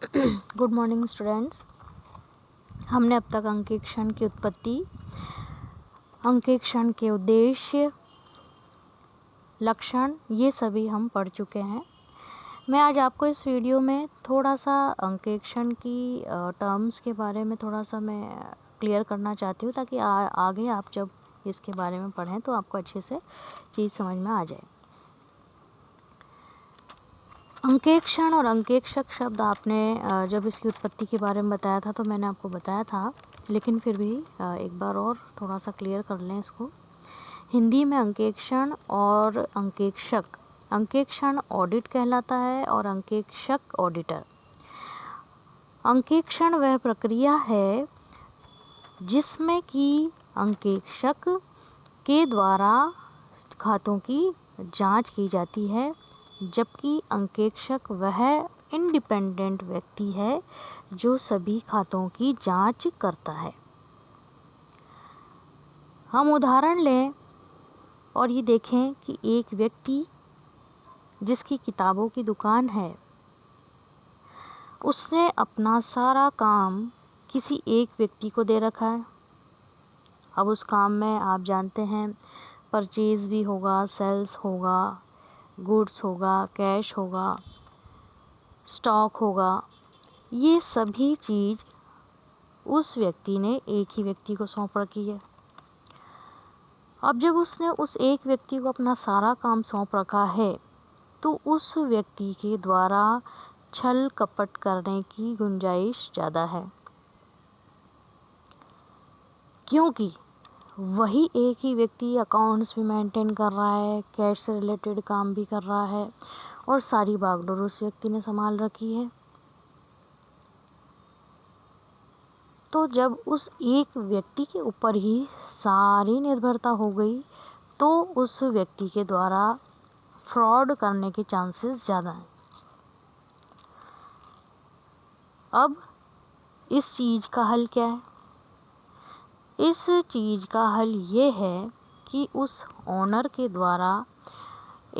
Good morning students. हमने अब तक अंकेक्षण की उत्पत्ति, अंकेक्षण के उद्देश्य, लक्षण, ये सभी हम पढ़ चुके हैं। मैं आज आपको इस वीडियो में थोड़ा सा अंकेक्षण की टर्म्स के बारे में थोड़ा सा मैं क्लियर करना चाहती हूँ, ताकि आगे आप जब इसके बारे में पढ़ें तो आपको अच्छे से चीज़ समझ में आ जाए। अंकेक्षण और अंकेक्षक शब्द आपने जब इसकी उत्पत्ति के बारे में बताया था तो मैंने आपको बताया था, लेकिन फिर भी एक बार और थोड़ा सा क्लियर कर लें इसको। हिंदी में अंकेक्षण और अंकेक्षक, अंकेक्षण ऑडिट कहलाता है और अंकेक्षक ऑडिटर। अंकेक्षण वह प्रक्रिया है जिसमें कि अंकेक्षक के द्वारा खातों की जांच की जाती है, जबकि अंकेक्षक वह इंडिपेंडेंट व्यक्ति है जो सभी खातों की जांच करता है। हम उदाहरण लें और ये देखें कि एक व्यक्ति जिसकी किताबों की दुकान है, उसने अपना सारा काम किसी एक व्यक्ति को दे रखा है। अब उस काम में आप जानते हैं परचेज़ भी होगा, सेल्स होगा, गुड्स होगा, कैश होगा, स्टॉक होगा। ये सभी चीज़ उस व्यक्ति ने एक ही व्यक्ति को सौंप रखी है। अब जब उसने उस एक व्यक्ति को अपना सारा काम सौंप रखा है तो उस व्यक्ति के द्वारा छल कपट करने की गुंजाइश ज़्यादा है, क्योंकि वही एक ही व्यक्ति अकाउंट्स भी मेंटेन कर रहा है, कैश से रिलेटेड काम भी कर रहा है और सारी बागडोर उस व्यक्ति ने संभाल रखी है। तो जब उस एक व्यक्ति के ऊपर ही सारी निर्भरता हो गई तो उस व्यक्ति के द्वारा फ्रॉड करने के चांसेस ज़्यादा हैं। अब इस चीज़ का हल क्या है? इस चीज़ का हल ये है कि उस ऑनर के द्वारा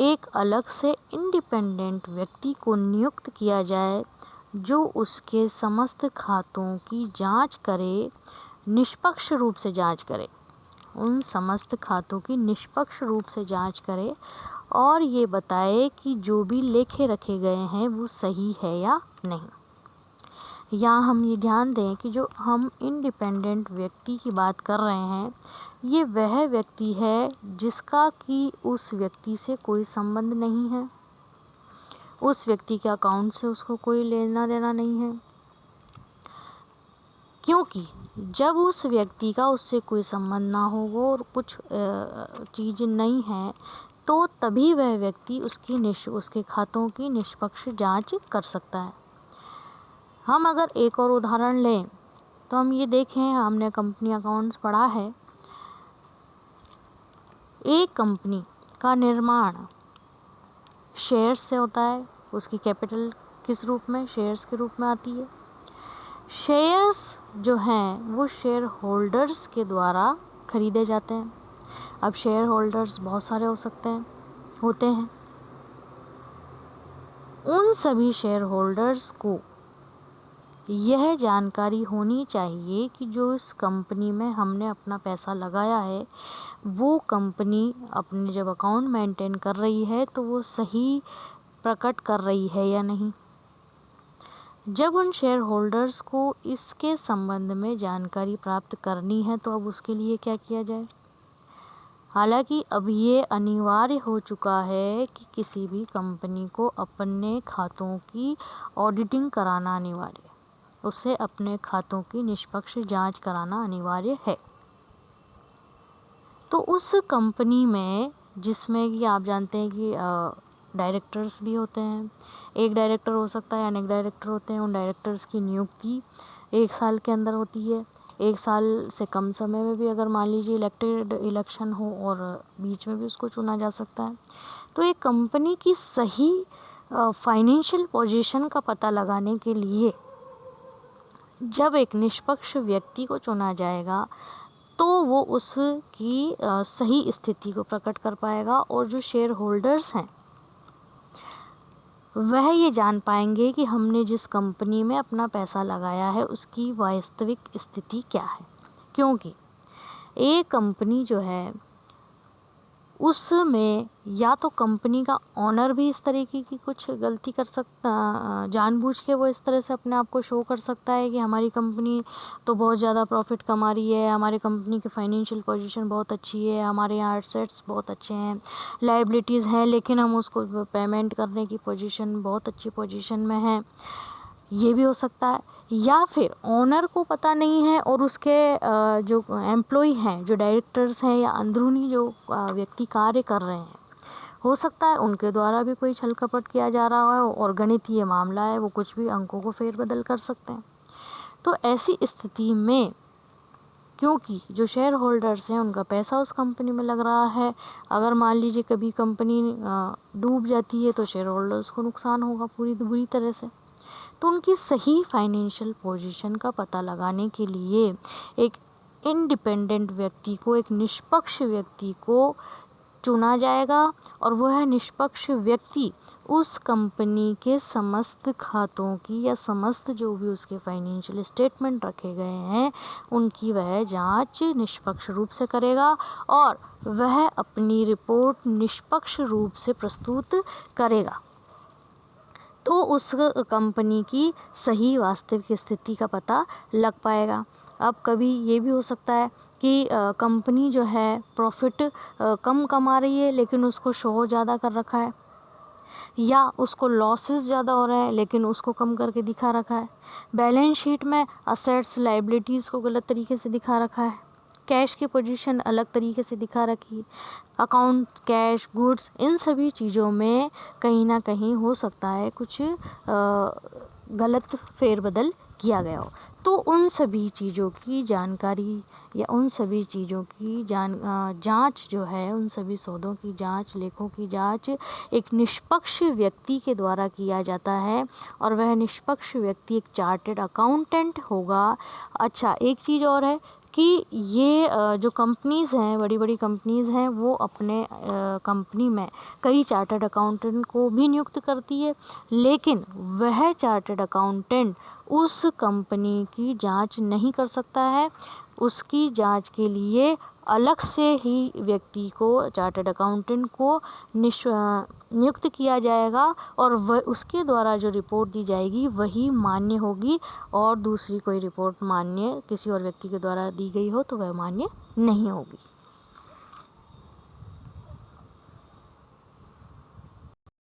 एक अलग से इंडिपेंडेंट व्यक्ति को नियुक्त किया जाए जो उसके समस्त खातों की जांच करे, निष्पक्ष रूप से जांच करे, उन समस्त खातों की निष्पक्ष रूप से जांच करे और ये बताए कि जो भी लेखे रखे गए हैं वो सही है या नहीं। यहाँ हम ये ध्यान दें कि जो हम इंडिपेंडेंट व्यक्ति की बात कर रहे हैं, ये वह व्यक्ति है जिसका कि उस व्यक्ति से कोई संबंध नहीं है, उस व्यक्ति के अकाउंट से उसको कोई लेना देना नहीं है, क्योंकि जब उस व्यक्ति का उससे कोई संबंध ना हो और कुछ चीज़ नहीं है तो तभी वह व्यक्ति उसके खातों की निष्पक्ष जांच कर सकता है। हम अगर एक और उदाहरण लें तो हम ये देखें, हमने कंपनी अकाउंट्स पढ़ा है। एक कंपनी का निर्माण शेयर्स से होता है, उसकी कैपिटल किस रूप में? शेयर्स के रूप में आती है। शेयर्स जो हैं वो शेयर होल्डर्स के द्वारा खरीदे जाते हैं। अब शेयर होल्डर्स बहुत सारे होते हैं। उन सभी शेयर होल्डर्स को यह जानकारी होनी चाहिए कि जो इस कंपनी में हमने अपना पैसा लगाया है वो कंपनी अपने जब अकाउंट मेंटेन कर रही है तो वो सही प्रकट कर रही है या नहीं। जब उन शेयर होल्डर्स को इसके संबंध में जानकारी प्राप्त करनी है तो अब उसके लिए क्या किया जाए? हालांकि अब ये अनिवार्य हो चुका है कि किसी भी कंपनी को अपने खातों की ऑडिटिंग कराना अनिवार्य है, उसे अपने खातों की निष्पक्ष जांच कराना अनिवार्य है। तो उस कंपनी में जिसमें कि आप जानते हैं कि डायरेक्टर्स भी होते हैं, एक डायरेक्टर हो सकता है, अनेक डायरेक्टर होते हैं। उन डायरेक्टर्स की नियुक्ति 1 साल के अंदर होती है। 1 साल से कम समय में भी अगर मान लीजिए इलेक्शन हो और बीच में भी उसको चुना जा सकता है। तो एक कंपनी की सही फाइनेंशियल पोजीशन का पता लगाने के लिए जब एक निष्पक्ष व्यक्ति को चुना जाएगा तो वो उसकी सही स्थिति को प्रकट कर पाएगा और जो शेयर होल्डर्स हैं वह ये जान पाएंगे कि हमने जिस कंपनी में अपना पैसा लगाया है उसकी वास्तविक स्थिति क्या है। क्योंकि एक कंपनी जो है उसमें या तो कंपनी का ओनर भी इस तरीके की कुछ गलती कर सकता, जानबूझ के वो इस तरह से अपने आप को शो कर सकता है कि हमारी कंपनी तो बहुत ज़्यादा प्रॉफिट कमा रही है, हमारी कंपनी की फाइनेंशियल पोजीशन बहुत अच्छी है, हमारे यहाँ एसेट्स बहुत अच्छे हैं, लाइबिलिटीज़ हैं, लेकिन हम उसको पेमेंट करने की पोजीशन बहुत अच्छी पोजीशन में हैं, ये भी हो सकता है। या फिर ओनर को पता नहीं है और उसके जो एम्प्लॉय हैं, जो डायरेक्टर्स हैं या अंदरूनी जो व्यक्ति कार्य कर रहे हैं, हो सकता है उनके द्वारा भी कोई छल कपट किया जा रहा है और गणितीय मामला है, वो कुछ भी अंकों को फेरबदल कर सकते हैं। तो ऐसी स्थिति में क्योंकि जो शेयर होल्डर्स हैं उनका पैसा उस कंपनी में लग रहा है, अगर मान लीजिए कभी कंपनी डूब जाती है तो शेयर होल्डर्स को नुकसान होगा बुरी तरह से। तो उनकी सही फाइनेंशियल पोजीशन का पता लगाने के लिए एक इंडिपेंडेंट व्यक्ति को, एक निष्पक्ष व्यक्ति को चुना जाएगा और वह निष्पक्ष व्यक्ति उस कंपनी के समस्त खातों की या समस्त जो भी उसके फाइनेंशियल स्टेटमेंट रखे गए हैं उनकी वह जांच निष्पक्ष रूप से करेगा और वह अपनी रिपोर्ट निष्पक्ष रूप से प्रस्तुत करेगा। तो उस कंपनी की सही वास्तविक स्थिति का पता लग पाएगा। अब कभी ये भी हो सकता है कि कंपनी जो है प्रॉफिट कम कमा रही है लेकिन उसको शो ज़्यादा कर रखा है, या उसको लॉसेस ज़्यादा हो रहे हैं लेकिन उसको कम करके दिखा रखा है, बैलेंस शीट में असेट्स लाइबिलिटीज़ को गलत तरीके से दिखा रखा है, कैश की पोजीशन अलग तरीके से दिखा रखी, अकाउंट कैश गुड्स, इन सभी चीज़ों में कहीं ना कहीं हो सकता है कुछ गलत फेरबदल किया गया हो। तो उन सभी चीज़ों की जानकारी या उन सभी चीज़ों की जांच जो है, उन सभी सौदों की जांच, लेखों की जांच एक निष्पक्ष व्यक्ति के द्वारा किया जाता है और वह निष्पक्ष व्यक्ति एक चार्टर्ड अकाउंटेंट होगा। अच्छा, एक चीज़ और है कि ये जो कंपनीज़ हैं, बड़ी बड़ी कंपनीज़ हैं, वो अपने कंपनी में कई चार्टर्ड अकाउंटेंट को भी नियुक्त करती है, लेकिन वह चार्टर्ड अकाउंटेंट उस कंपनी की जांच नहीं कर सकता है। उसकी जांच के लिए अलग से ही व्यक्ति को, चार्टर्ड अकाउंटेंट को नियुक्त किया जाएगा और वह उसके द्वारा जो रिपोर्ट दी जाएगी वही मान्य होगी, और दूसरी कोई रिपोर्ट मान्य किसी और व्यक्ति के द्वारा दी गई हो तो वह मान्य नहीं होगी।